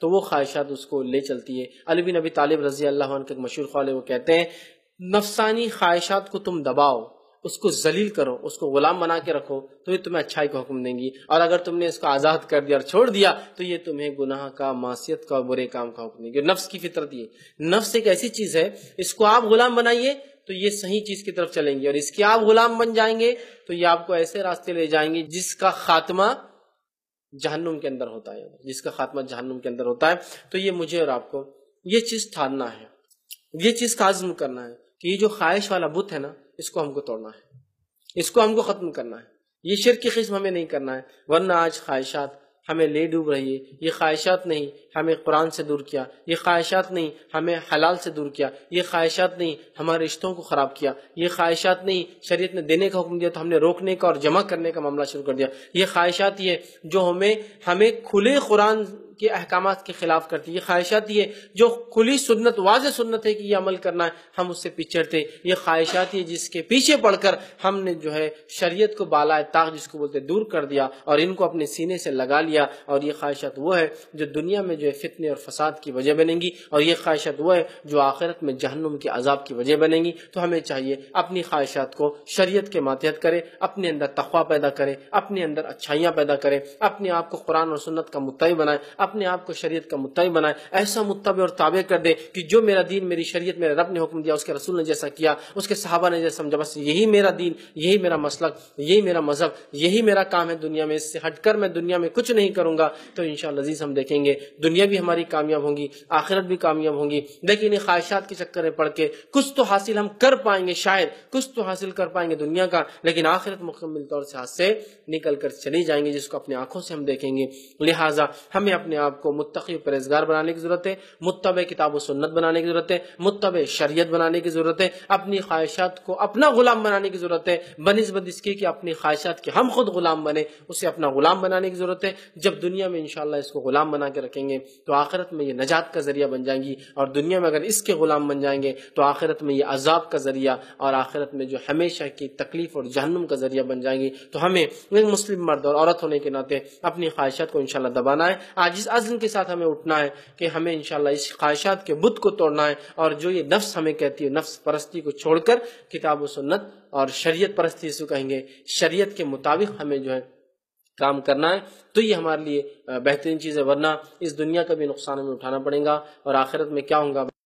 تو وہ خواہشات اس کو لے چلتی ہے۔ علی بن ابی طالب رضی اللہ عنہ کے مشہور قول ہے، وہ کہتے ہیں نفسانی خواہشات کو تم دباؤ، اس کو ذلیل کرو، اس کو غلام بنا کے رکھو تو یہ تمہیں اچھائی کا حکم دیں گی، اور اگر تم نے اس کو آزاد کر دیا اور چھوڑ دیا تو یہ تمہیں گناہ کا، معصیت کا، برے کام کا حکم دیں گی۔ نفس کی فطرت یہ، نفس ایک ایسی چیز ہے، اس کو آپ غلام بنائیے تو یہ صحیح چیز کی طرف چلیں گے، اور اس کے آپ غلام بن جائیں گے تو یہ آپ کو ایسے راستے لے جائیں گے جس کا خاتمہ جہنم کے اندر ہوتا ہے، جس کا خاتمہ جہنم کے اندر ہوتا ہے۔ تو یہ مجھے اور آپ کو یہ چیز ٹھاننا ہے، یہ چیز کا عزم کرنا ہے کہ یہ جو خواہش والا بت ہے نا، اس کو ہم کو توڑنا ہے، اس کو ہم کو ختم کرنا ہے، یہ شرک کی قسم ہمیں نہیں کرنا ہے، ورنہ آج خواہشات ہمیں لے ڈوب رہی ہے۔ یہ خواہشات نہیں ہمیں قرآن سے دور کیا، یہ خواہشات نہیں ہمیں حلال سے دور کیا، یہ خواہشات نہیں ہمارے رشتوں کو خراب کیا، یہ خواہشات نہیں شریعت نے دینے کا حکم دیا تو ہم نے روکنے کا اور جمع کرنے کا معاملہ شروع کر دیا، یہ خواہشات یہ جو ہمیں کھلے قرآن کے احکامات کے خلاف کرتی ہے، یہ خواہشات یہ جو کھلی سنت، واضح سنت ہے کہ یہ عمل کرنا ہے، ہم اس سے پیچھڑتے، یہ خواہشات یہ جس کے پیچھے پڑھ کر ہم نے جو ہے شریعت کو بالائے طاق جس کو بولتے دور کر دیا اور ان کو اپنے سینے سے لگا لیا، اور یہ خواہشات وہ ہے جو دنیا میں جو ہے فتنے اور فساد کی وجہ بنیں گی، اور یہ خواہشات وہ ہے جو آخرت میں جہنم کے عذاب کی وجہ بنیں گی۔ تو ہمیں چاہیے اپنی خواہشات کو شریعت کے ماتحت کرے، اپنے اندر تقویٰ پیدا کرے، اپنے اندر اچھائیاں پیدا کرے، اپنے آپ کو قرآن اور سنت کا متبع بنائے، اپنے آپ کو شریعت کا متبع بنائے، ایسا متبع اور تابع کر دے کہ جو میرا دین، میری شریعت، میرے رب نے حکم دیا، اس کے رسول نے جیسا کیا، اس کے صحابہ نے جیسا سمجھا، بس یہی میرا دین، یہی میرا مسلک، یہی میرا مذہب، یہی میرا کام ہے دنیا میں، اس سے ہٹ کر میں دنیا میں کچھ نہیں کروں گا، تو انشاءاللہ عزیز ہم دیکھیں گے دنیا بھی ہماری کامیاب ہوں گی، آخرت بھی کامیاب ہوں گی۔ لیکن یہ خواہشات کے چکر میں پڑ کے کچھ تو حاصل ہم کر پائیں گے، شاید کچھ تو حاصل کر پائیں گے دنیا کا، لیکن آخرت مکمل طور سے ہاتھ سے نکل کر چلی جائیں گے، جس کو اپنے آنکھوں سے ہم دیکھیں گے۔ لہٰذا ہمیں اپنے آپ کو متقی و پرہیزگار بنانے کی ضرورت ہے، متبع کتاب و سنت بنانے کی ضرورت ہے، متبع شریعت بنانے کی ضرورت ہے، اپنی خواہشات کو اپنا غلام بنانے کی ضرورت ہے، بنسبت اس کی کہ اپنی خواہشات کے ہم خود غلام بنے، اسے اپنا غلام بنانے کی ضرورت ہے۔ جب دنیا میں انشاءاللہ اس کو غلام بنا کے رکھیں گے تو آخرت میں یہ نجات کا ذریعہ بن جائیں گی، اور دنیا میں اگر اس کے غلام بن جائیں گے تو آخرت میں یہ عذاب کا ذریعہ اور آخرت میں جو ہمیشہ کی تکلیف اور جہنم کا ذریعہ بن جائیں گی۔ تو ہمیں ایک مسلم مرد اور عورت ہونے کے ناطے اپنی خواہشات کو انشاءاللہ دبانا ہے، آج اس عزم کے ساتھ ہمیں اٹھنا ہے کہ ہمیں انشاءاللہ اس خواہشات کے بت کو توڑنا ہے، اور جو یہ نفس ہمیں کہتی ہے، نفس پرستی کو چھوڑ کر کتاب و سنت اور شریعت پرستی سے کہیں گے، شریعت کے مطابق ہمیں جو ہے کام کرنا ہے، تو یہ ہمارے لیے بہترین چیز ہے، ورنہ اس دنیا کا بھی نقصان ہمیں اٹھانا پڑے گا اور آخرت میں کیا ہوگا